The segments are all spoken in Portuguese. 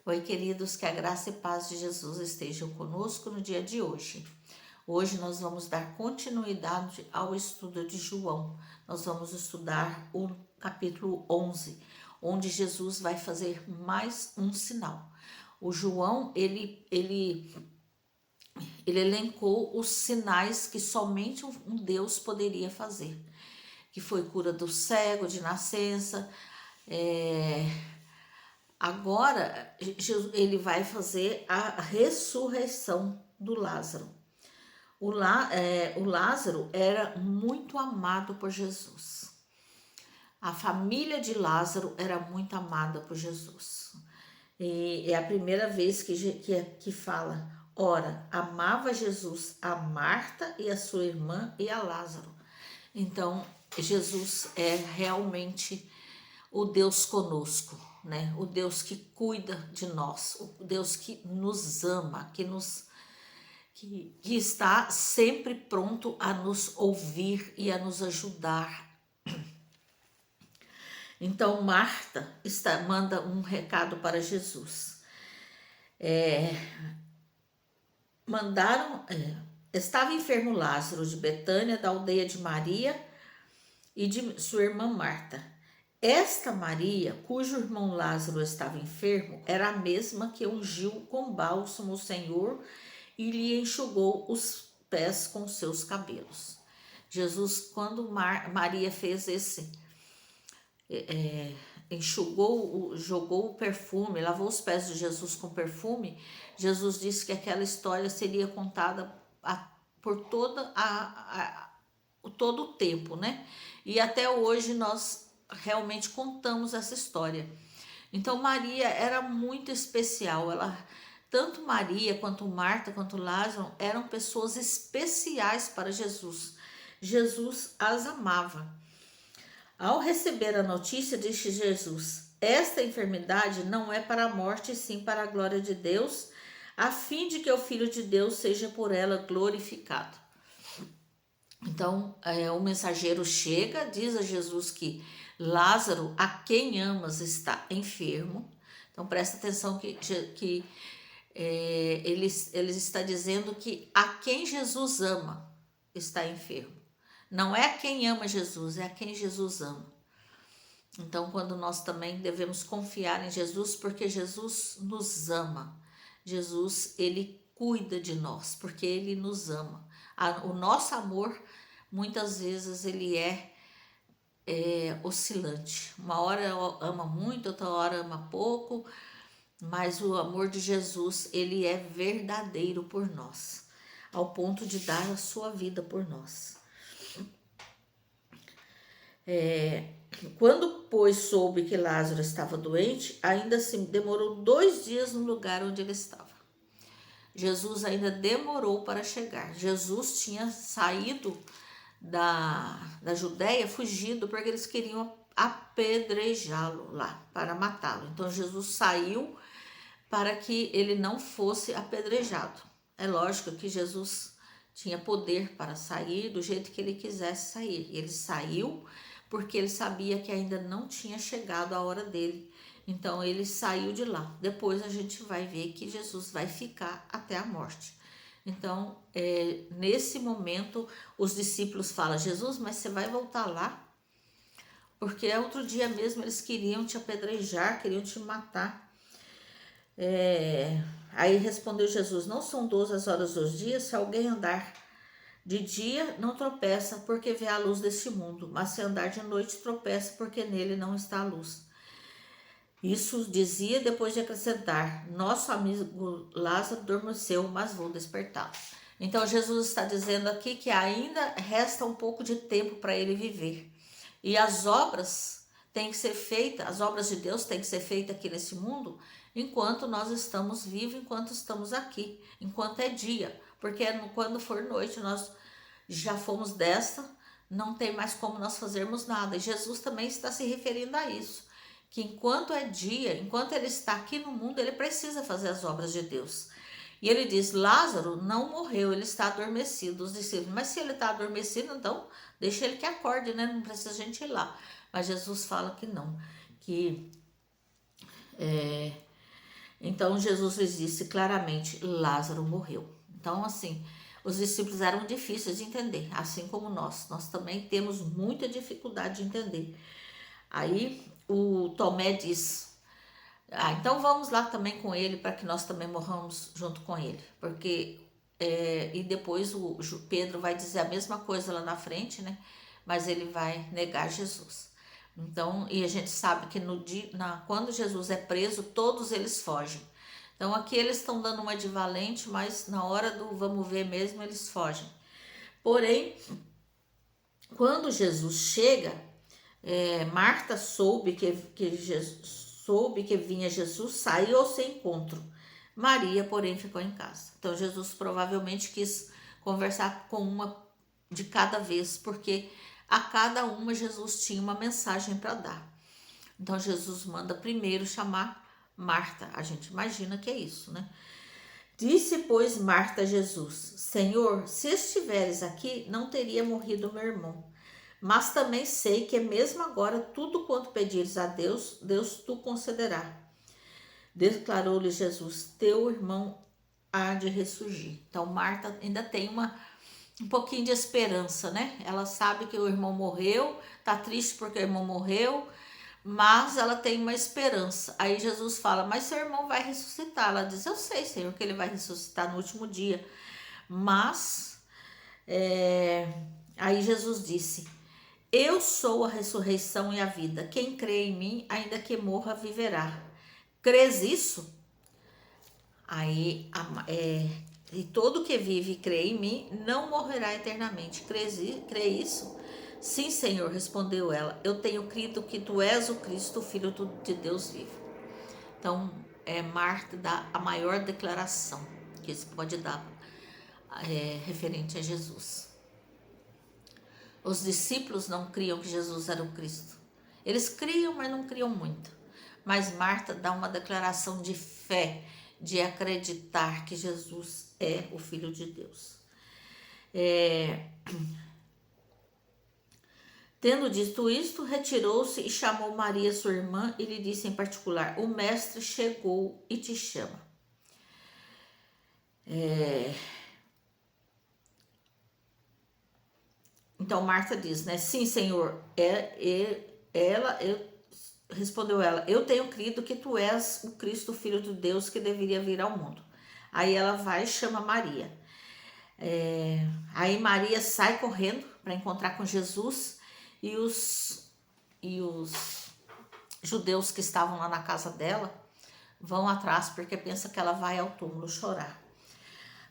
Oi, queridos, que a graça e paz de Jesus estejam conosco no dia de hoje. Hoje nós vamos dar continuidade ao estudo de João. Nós vamos estudar o capítulo 11, onde Jesus vai fazer mais um sinal. O João, ele elencou os sinais que somente um Deus poderia fazer, que foi cura do cego de nascença. Agora, ele vai fazer a ressurreição do Lázaro. O Lázaro era muito amado por Jesus. A família de Lázaro era muito amada por Jesus. E é a primeira vez que fala, ora, amava Jesus a Marta e a sua irmã e a Lázaro. Então, Jesus é realmente o Deus conosco, né? O Deus que cuida de nós, o Deus que nos ama, que está sempre pronto a nos ouvir e a nos ajudar. Então Marta manda um recado para Jesus. Estava enfermo Lázaro de Betânia, da aldeia de Maria e de sua irmã Marta. Esta Maria, cujo irmão Lázaro estava enfermo, era a mesma que ungiu com bálsamo o Senhor e lhe enxugou os pés com seus cabelos. Jesus, quando Maria fez jogou o perfume, lavou os pés de Jesus com perfume, Jesus disse que aquela história seria contada por todo o tempo, né? E até hoje nós realmente contamos essa história. Então Maria era muito especial, tanto Maria quanto Marta quanto Lázaro eram pessoas especiais para Jesus. Jesus as amava. Ao receber a notícia, disse Jesus: esta enfermidade não é para a morte, sim para a glória de Deus, a fim de que o Filho de Deus seja por ela glorificado. Então, o mensageiro chega, diz a Jesus que Lázaro, a quem amas, está enfermo. Então, presta atenção que ele está dizendo que a quem Jesus ama está enfermo. Não é a quem ama Jesus, é a quem Jesus ama. Então, quando nós também devemos confiar em Jesus, porque Jesus nos ama. Jesus, ele cuida de nós, porque ele nos ama. O nosso amor, muitas vezes, ele é oscilante. Uma hora ama muito, outra hora ama pouco, mas o amor de Jesus, ele é verdadeiro por nós, ao ponto de dar a sua vida por nós. Quando, pois, soube que Lázaro estava doente, ainda assim demorou 2 dias no lugar onde ele estava. Jesus ainda demorou para chegar. Jesus tinha saído da Judéia, fugido, porque eles queriam apedrejá-lo lá, para matá-lo. Então Jesus saiu para que ele não fosse apedrejado. É lógico que Jesus tinha poder para sair do jeito que ele quisesse sair. Ele saiu porque ele sabia que ainda não tinha chegado a hora dele. Então ele saiu de lá. Depois a gente vai ver que Jesus vai ficar até a morte. Então, nesse momento, os discípulos falam: Jesus, mas você vai voltar lá? Porque outro dia mesmo eles queriam te apedrejar, queriam te matar. Aí respondeu Jesus: não são 12 as horas dos dias? Se alguém andar de dia, não tropeça, porque vê a luz desse mundo, mas se andar de noite, tropeça, porque nele não está a luz. Isso dizia depois de acrescentar: nosso amigo Lázaro adormeceu, mas vou despertá-lo. Então Jesus está dizendo aqui que ainda resta um pouco de tempo para ele viver. E as obras têm que ser feitas, as obras de Deus têm que ser feitas aqui nesse mundo, enquanto nós estamos vivos, enquanto estamos aqui, enquanto é dia. Porque quando for noite, nós já fomos desta, não tem mais como nós fazermos nada. E Jesus também está se referindo a isso, que enquanto é dia, enquanto ele está aqui no mundo, ele precisa fazer as obras de Deus. E ele diz: Lázaro não morreu, ele está adormecido. Os discípulos: mas se ele está adormecido, então deixa ele que acorde, né? Não precisa a gente ir lá. Mas Jesus fala que não, que Então Jesus lhes disse claramente: Lázaro morreu. Então, assim, os discípulos eram difíceis de entender, assim como nós também temos muita dificuldade de entender. Aí o Tomé diz: então vamos lá também com ele para que nós também morramos junto com ele, porque e depois o Pedro vai dizer a mesma coisa lá na frente, né? Mas ele vai negar Jesus. Então, e a gente sabe que quando Jesus é preso, todos eles fogem. Então aqui eles estão dando uma de valente, mas na hora do vamos ver mesmo, eles fogem. Porém, quando Jesus chega, Marta soube que vinha Jesus, saiu ao seu encontro. Maria, porém, ficou em casa. Então Jesus provavelmente quis conversar com uma de cada vez, porque a cada uma Jesus tinha uma mensagem para dar. Então Jesus manda primeiro chamar Marta. A gente imagina que é isso, né? Disse, pois, Marta a Jesus: Senhor, se estiveres aqui, não teria morrido meu irmão. Mas também sei que mesmo agora tudo quanto pedires a Deus, Deus tu concederá. Declarou-lhe Jesus: teu irmão há de ressurgir. Então Marta ainda tem um pouquinho de esperança, né? Ela sabe que o irmão morreu, tá triste porque o irmão morreu, mas ela tem uma esperança. Aí Jesus fala: mas seu irmão vai ressuscitar. Ela diz: eu sei, Senhor, que ele vai ressuscitar no último dia. Mas aí Jesus disse: eu sou a ressurreição e a vida. Quem crê em mim, ainda que morra, viverá. Crês isso? Aí, e todo que vive e crê em mim, não morrerá eternamente. Crê isso? Sim, Senhor, respondeu ela. Eu tenho crido que tu és o Cristo, o Filho de Deus vivo. Então, Marta dá a maior declaração que se pode dar referente a Jesus. Os discípulos não criam que Jesus era o Cristo. Eles criam, mas não criam muito. Mas Marta dá uma declaração de fé, de acreditar que Jesus é o Filho de Deus. Tendo dito isto, retirou-se e chamou Maria, sua irmã, e lhe disse em particular: o mestre chegou e te chama. Então Marta diz, né? Sim, Senhor. Respondeu ela: eu tenho crido que tu és o Cristo, Filho de Deus, que deveria vir ao mundo. Aí ela vai e chama Maria. Aí Maria sai correndo para encontrar com Jesus, e os judeus que estavam lá na casa dela vão atrás porque pensa que ela vai ao túmulo chorar.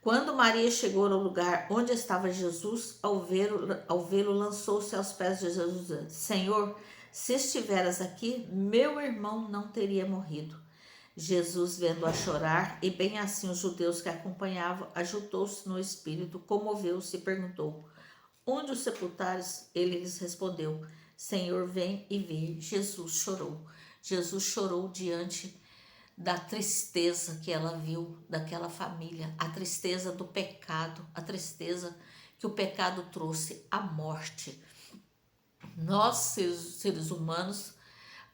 Quando Maria chegou ao lugar onde estava Jesus, ao vê-lo, lançou-se aos pés de Jesus, dizendo: Senhor, se estiveras aqui, meu irmão não teria morrido. Jesus, vendo-a chorar, e bem assim os judeus que a acompanhavam, agitou-se no espírito, comoveu-se e perguntou: onde os sepultares? Ele lhes respondeu: Senhor, vem e vê. Jesus chorou. Jesus chorou diante da tristeza que ela viu daquela família, a tristeza do pecado, a tristeza que o pecado trouxe, a morte. Nós, seres humanos,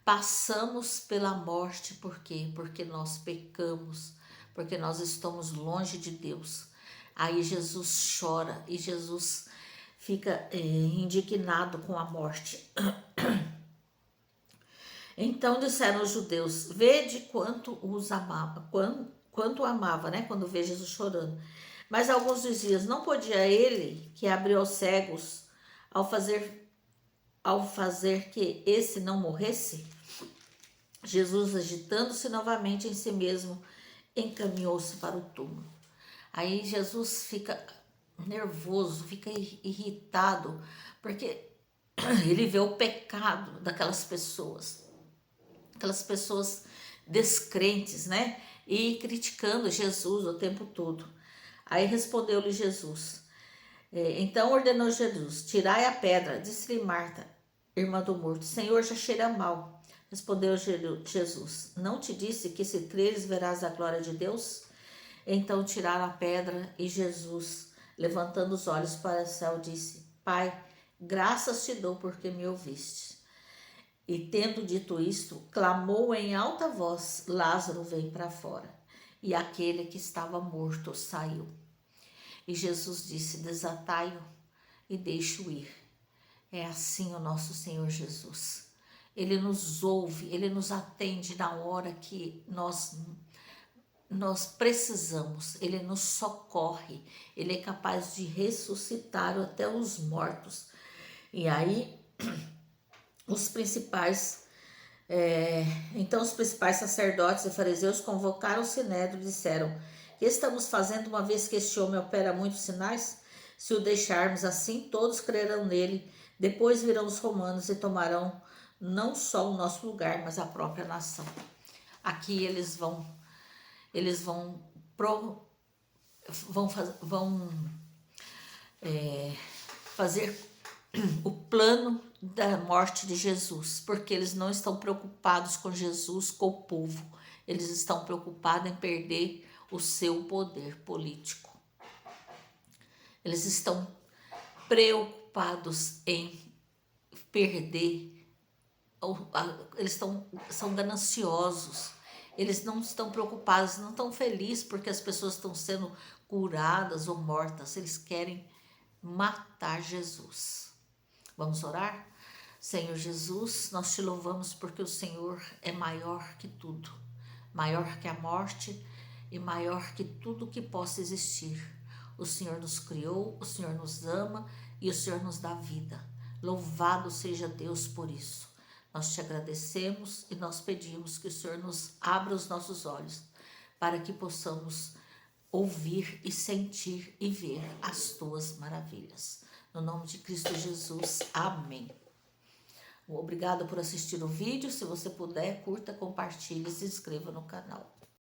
passamos pela morte, por quê? Porque nós pecamos, porque nós estamos longe de Deus. Aí Jesus chora e Jesus fica indignado com a morte. Então disseram os judeus: vede quanto os amava, quanto amava, né? Quando vê Jesus chorando. Mas alguns diziam: não podia ele, que abriu aos cegos, ao fazer que esse não morresse? Jesus, agitando-se novamente em si mesmo, encaminhou-se para o túmulo. Aí Jesus fica nervoso, fica irritado, porque ele vê o pecado daquelas pessoas descrentes, né? E criticando Jesus o tempo todo. Aí respondeu-lhe Jesus. Então ordenou Jesus: tirai a pedra. Disse-lhe Marta, irmã do morto: Senhor, já cheira mal. Respondeu Jesus: não te disse que se creres verás a glória de Deus? Então tiraram a pedra e Jesus, levantando os olhos para o céu, disse: Pai, graças te dou porque me ouviste. E tendo dito isto, clamou em alta voz: Lázaro, vem para fora. E aquele que estava morto saiu. E Jesus disse: desatai-o e deixe-o ir. É assim o nosso Senhor Jesus. Ele nos ouve, ele nos atende na hora que nós precisamos, ele nos socorre, ele é capaz de ressuscitar até os mortos. E aí, os principais, então os principais sacerdotes e fariseus convocaram o sinédrio e disseram: que estamos fazendo uma vez que este homem opera muitos sinais? Se o deixarmos assim, todos crerão nele. Depois virão os romanos e tomarão não só o nosso lugar, mas a própria nação. Aqui eles vão fazer o plano da morte de Jesus, porque eles não estão preocupados com Jesus, com o povo. Eles estão preocupados em perder o seu poder político. Eles estão preocupados em perder. Eles são gananciosos. Eles não estão preocupados, não estão felizes porque as pessoas estão sendo curadas ou mortas. Eles querem matar Jesus. Vamos orar? Senhor Jesus, nós te louvamos porque o Senhor é maior que tudo, maior que a morte e maior que tudo que possa existir. O Senhor nos criou, o Senhor nos ama e o Senhor nos dá vida. Louvado seja Deus por isso. Nós te agradecemos e nós pedimos que o Senhor nos abra os nossos olhos para que possamos ouvir e sentir e ver as tuas maravilhas. No nome de Cristo Jesus, amém. Obrigado por assistir o vídeo. Se você puder, curta, compartilhe e se inscreva no canal.